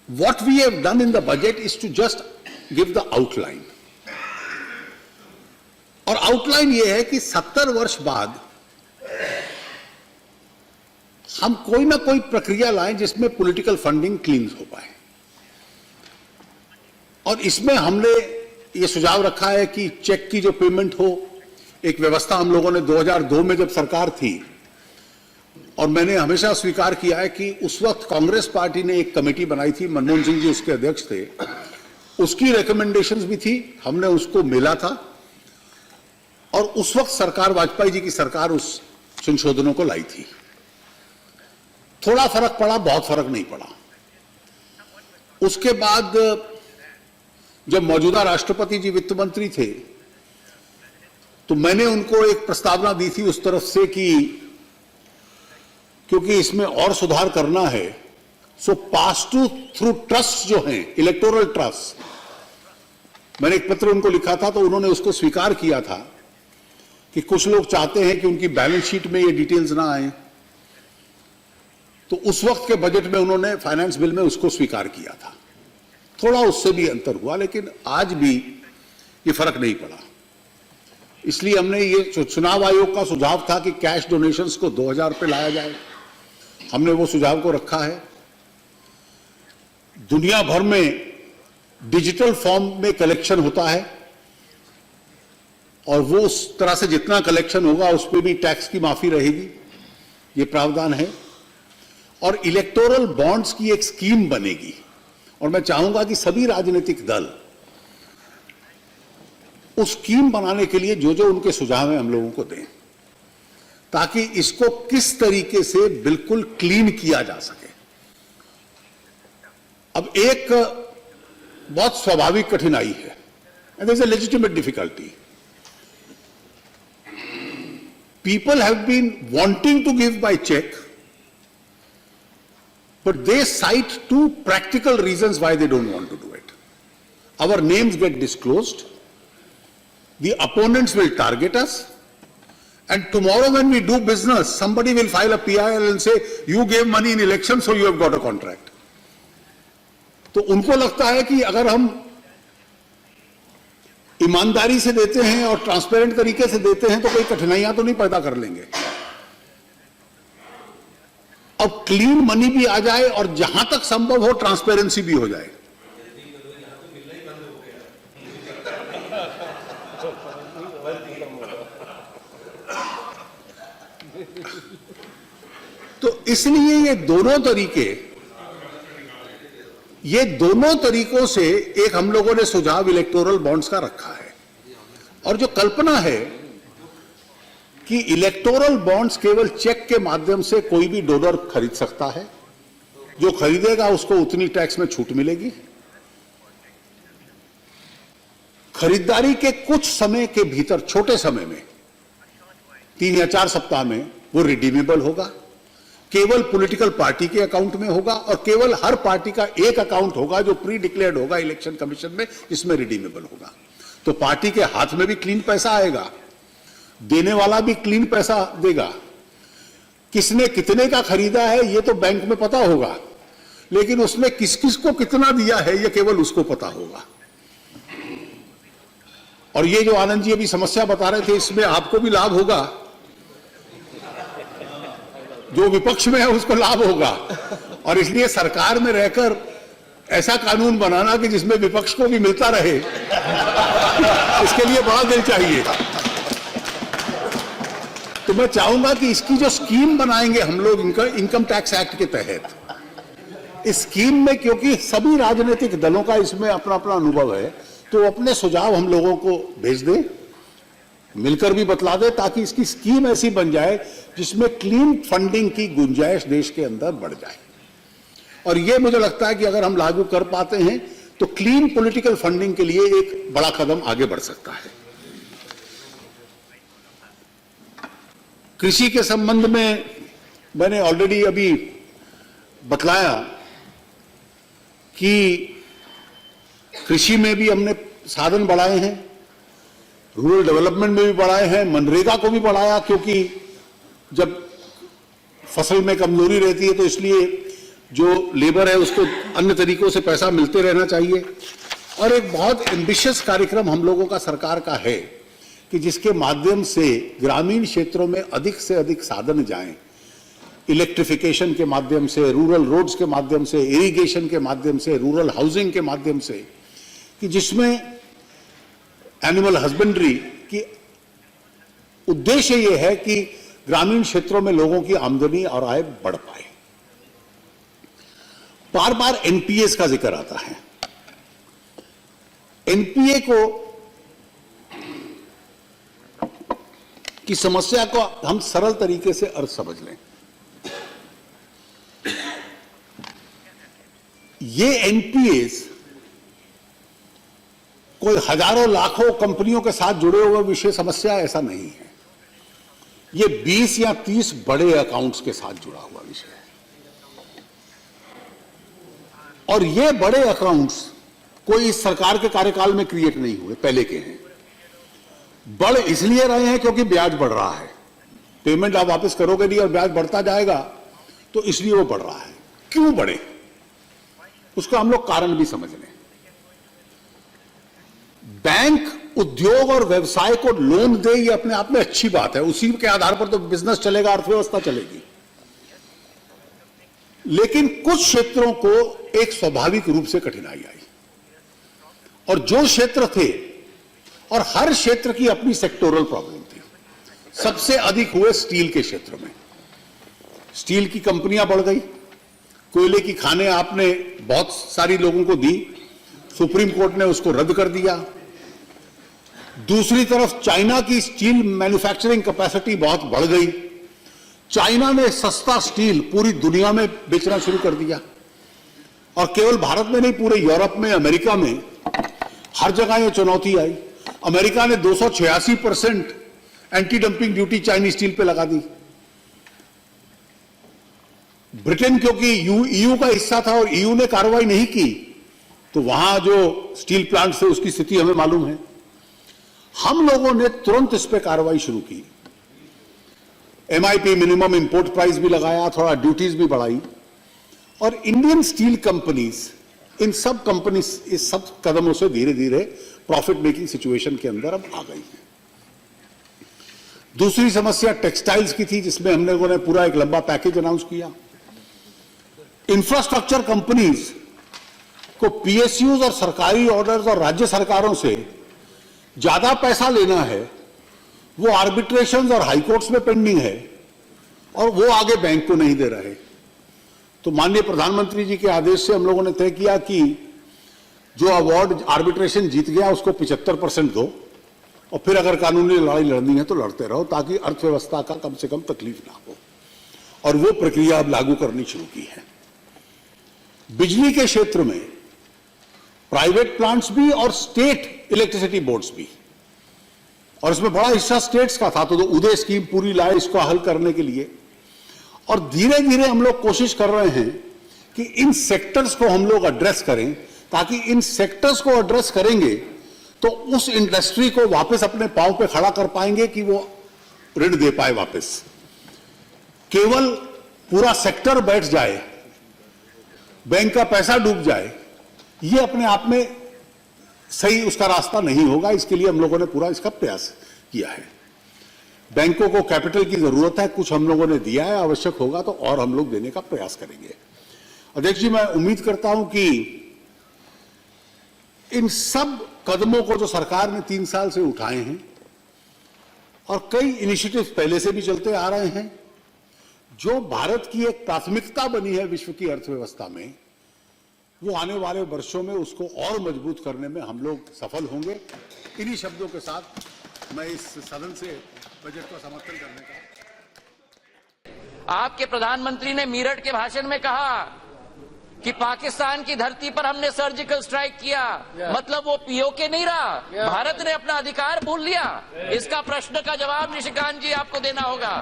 What we have done in the budget is to just give the outline. और outline ये है कि 70 वर्ष बाद हम कोई ना कोई प्रक्रिया लाएं जिसमें पॉलिटिकल फंडिंग क्लीन हो पाए। और इसमें हमने ये सुझाव रखा है कि चेक की जो पेमेंट हो, एक व्यवस्था हम लोगों ने 2002 में जब सरकार थी, और मैंने हमेशा स्वीकार किया है कि उस वक्त कांग्रेस पार्टी ने एक कमेटी बनाई थी, मनमोहन सिंह जी उसके अध्यक्ष थे, उसकी रिकमेंडेशंस भी थी, हमने उसको मिला था, और उस वक्त सरकार, वाजपेयी जी की सरकार, उस संशोधनों को लाई थी। थोड़ा फर्क पड़ा, बहुत फर्क नहीं पड़ा। उसके बाद जब मौजूदा राष्ट्रपति जी वित्त मंत्री थे, तो मैंने उनको एक प्रस्तावना दी थी उस तरफ से कि क्योंकि इसमें और सुधार करना है, सो पास टू थ्रू ट्रस्ट जो हैं, इलेक्टोरल ट्रस्ट, मैंने एक पत्र उनको लिखा था, तो उन्होंने उसको स्वीकार किया था कि कुछ लोग चाहते हैं कि उनकी बैलेंस शीट में ये डिटेल्स ना आए। तो उस वक्त के बजट में उन्होंने फाइनेंस बिल में उसको स्वीकार किया था। थोड़ा उससे भी अंतर हुआ, लेकिन आज भी ये फर्क नहीं पड़ा। इसलिए हमने ये चुनाव आयोग का सुझाव था कि कैश डोनेशंस को 2000 पे लाया जाए, हमने वो सुझाव को रखा है। दुनिया भर में डिजिटल फॉर्म में कलेक्शन होता है, और वो उस तरह से जितना कलेक्शन होगा उस पर भी टैक्स की माफी रहेगी, ये प्रावधान है। और इलेक्टोरल बॉन्ड्स की एक स्कीम बनेगी, और मैं चाहूंगा कि सभी राजनीतिक दल उस स्कीम बनाने के लिए जो जो उनके सुझाव हैं हम लोगों को दें, ताकि इसको किस तरीके से बिल्कुल क्लीन किया जा सके। अब एक बहुत स्वाभाविक कठिनाई है, and there is a legitimate difficulty. People have been wanting to give by check, but they cite two practical reasons why they don't want to do it. Our names get disclosed, the opponents will target us, and tomorrow when we do business, somebody will file a PIL and say, you gave money in election, so you have got a contract. तो उनको लगता है कि अगर हम ईमानदारी से देते हैं और ट्रांसपेरेंट तरीके से देते हैं तो कोई कठिनाइयां तो नहीं पैदा कर लेंगे। अब क्लीन मनी भी आ जाए और जहां तक संभव हो ट्रांसपेरेंसी भी हो जाए। तो इसलिए ये दोनों तरीकों से एक हम लोगों ने सुझाव इलेक्टोरल बॉन्ड्स का रखा है। और जो कल्पना है कि इलेक्टोरल बॉन्ड्स केवल चेक के माध्यम से कोई भी डोनर खरीद सकता है, जो खरीदेगा उसको उतनी टैक्स में छूट मिलेगी, खरीदारी के कुछ समय के भीतर, छोटे समय में 3 या 4 सप्ताह में वो रिडीमेबल होगा, केवल पॉलिटिकल पार्टी के अकाउंट में होगा, और केवल हर पार्टी का एक अकाउंट होगा जो प्री डिक्लेयर्ड होगा इलेक्शन कमीशन में, इसमें रिडीमेबल होगा। तो पार्टी के हाथ में भी क्लीन पैसा आएगा, देने वाला भी क्लीन पैसा देगा। किसने कितने का खरीदा है ये तो बैंक में पता होगा, लेकिन उसमें किस किस को कितना दिया है ये केवल उसको पता होगा। और ये जो आनंद जी अभी समस्या बता रहे थे, इसमें आपको भी लाभ होगा, जो विपक्ष में है उसको लाभ होगा। और इसलिए सरकार में रहकर ऐसा कानून बनाना कि जिसमें विपक्ष को भी मिलता रहे, इसके लिए बड़ा दिल चाहिए। तो मैं चाहूंगा कि इसकी जो स्कीम बनाएंगे हम लोग इनकम टैक्स एक्ट के तहत, इस स्कीम में क्योंकि सभी राजनीतिक दलों का इसमें अपना अपना अनुभव है, तो अपने सुझाव हम लोगों को भेज दें, मिलकर भी बतला दे, ताकि इसकी स्कीम ऐसी बन जाए जिसमें क्लीन फंडिंग की गुंजाइश देश के अंदर बढ़ जाए। और यह मुझे लगता है कि अगर हम लागू कर पाते हैं तो क्लीन पॉलिटिकल फंडिंग के लिए एक बड़ा कदम आगे बढ़ सकता है। कृषि के संबंध में मैंने ऑलरेडी अभी बतलाया कि कृषि में भी हमने साधन बढ़ाए हैं, रूरल डेवलपमेंट में भी बढ़ाए हैं, मनरेगा को भी बढ़ाया, क्योंकि जब फसल में कमजोरी रहती है तो इसलिए जो लेबर है उसको अन्य तरीकों से पैसा मिलते रहना चाहिए। और एक बहुत एम्बिशियस कार्यक्रम हम लोगों का सरकार का है कि जिसके माध्यम से ग्रामीण क्षेत्रों में अधिक से अधिक साधन जाएं, इलेक्ट्रिफिकेशन के माध्यम से, रूरल रोड्स के माध्यम से, इरिगेशन के माध्यम से, रूरल हाउसिंग के माध्यम से, कि जिसमें एनिमल हस्बेंड्री की उद्देश्य यह है कि ग्रामीण क्षेत्रों में लोगों की आमदनी और आय बढ़ पाए। बार बार एनपीएस का जिक्र आता है। एनपीए को की समस्या को हम सरल तरीके से अर्थ समझ लें। ये एनपीएस कोई हजारों लाखों कंपनियों के साथ जुड़े हुए विषय समस्या ऐसा नहीं है। ये 20 या 30 बड़े अकाउंट्स के साथ जुड़ा हुआ विषय है। और ये बड़े अकाउंट्स कोई इस सरकार के कार्यकाल में क्रिएट नहीं हुए, पहले के हैं। बढ़ इसलिए रहे हैं क्योंकि ब्याज बढ़ रहा है, पेमेंट आप वापस करोगे नहीं और ब्याज बढ़ता जाएगा, तो इसलिए वो बढ़ रहा है। क्यों बढ़े, उसका हम लोग कारण भी समझ लें। बैंक उद्योग और व्यवसाय को लोन दे, ये अपने आप में अच्छी बात है, उसी के आधार पर तो बिजनेस चलेगा, अर्थव्यवस्था चलेगी। लेकिन कुछ क्षेत्रों को एक स्वाभाविक रूप से कठिनाई आई, और जो क्षेत्र थे, और हर क्षेत्र की अपनी सेक्टोरल प्रॉब्लम थी। सबसे अधिक हुए स्टील के क्षेत्र में। स्टील की कंपनियां बढ़ गई, कोयले की खानें आपने बहुत सारी लोगों को दी, सुप्रीम कोर्ट ने उसको रद्द कर दिया। दूसरी तरफ चाइना की स्टील मैन्युफैक्चरिंग कैपेसिटी बहुत बढ़ गई। चाइना ने सस्ता स्टील पूरी दुनिया में बेचना शुरू कर दिया, और केवल भारत में नहीं, पूरे यूरोप में, अमेरिका में, हर जगह ये चुनौती आई। अमेरिका ने 286% anti dumping duty Chinese steel पे लगा दी। ब्रिटेन क्योंकि ईयू का हिस्सा था और ईयू ने कार्रवाई नहीं की, तो वहां जो स्टील प्लांट थे उसकी स्थिति हमें मालूम है। हम लोगों ने तुरंत इस पे कार्रवाई शुरू की, एमआईपी मिनिमम इंपोर्ट प्राइस भी लगाया, थोड़ा ड्यूटीज भी बढ़ाई, और इंडियन स्टील कंपनीज इन सब कदमों से धीरे धीरे प्रॉफिट मेकिंग सिचुएशन के अंदर अब आ गई है। दूसरी समस्या टेक्सटाइल्स की थी, जिसमें हम लोगों ने पूरा एक लंबा पैकेज अनाउंस किया। इंफ्रास्ट्रक्चर कंपनीज को पीएसयूज और सरकारी ऑर्डर्स और राज्य सरकारों से ज्यादा पैसा लेना है, वो आर्बिट्रेशंस और हाईकोर्ट्स में पेंडिंग है, और वो आगे बैंक को नहीं दे रहे। तो माननीय प्रधानमंत्री जी के आदेश से हम लोगों ने तय किया कि जो अवार्ड आर्बिट्रेशन जीत गया उसको 75% दो, और फिर अगर कानूनी लड़ाई लड़नी है तो लड़ते रहो, ताकि अर्थव्यवस्था का कम से कम तकलीफ ना हो। और वो प्रक्रिया अब लागू करनी शुरू की है। बिजली के क्षेत्र में प्राइवेट प्लांट्स भी और स्टेट इलेक्ट्रिसिटी बोर्ड्स भी, और इसमें बड़ा हिस्सा स्टेट्स का था, तो उदय स्कीम पूरी लाए इसको हल करने के लिए। और धीरे धीरे हम लोग कोशिश कर रहे हैं कि इन सेक्टर्स को हम लोग एड्रेस करें, ताकि इन सेक्टर्स को एड्रेस करेंगे तो उस इंडस्ट्री को वापस अपने पांव पे खड़ा कर पाएंगे कि वो ऋण दे पाए वापस। केवल पूरा सेक्टर बैठ जाए, बैंक का पैसा डूब जाए, ये अपने आप में सही उसका रास्ता नहीं होगा। इसके लिए हम लोगों ने पूरा इसका प्रयास किया है। बैंकों को कैपिटल की जरूरत है, कुछ हम लोगों ने दिया है, आवश्यक होगा तो और हम लोग देने का प्रयास करेंगे। अध्यक्ष जी, मैं उम्मीद करता हूं कि इन सब कदमों को जो सरकार ने 3 साल से उठाए हैं, और कई इनिशिएटिव पहले से भी चलते आ रहे हैं, जो भारत की एक प्राथमिकता बनी है विश्व की अर्थव्यवस्था में, वो आने वाले वर्षों में उसको और मजबूत करने में हम लोग सफल होंगे। इन्हीं शब्दों के साथ मैं इस सदन से बजट का समर्थन करने का। आपके प्रधानमंत्री ने मीरठ के भाषण में कहा कि पाकिस्तान की धरती पर हमने सर्जिकल स्ट्राइक किया, मतलब वो पीओके नहीं रहा, भारत ने अपना अधिकार भूल लिया। इसका प्रश्न का जवाब निशिकांत जी आपको देना होगा।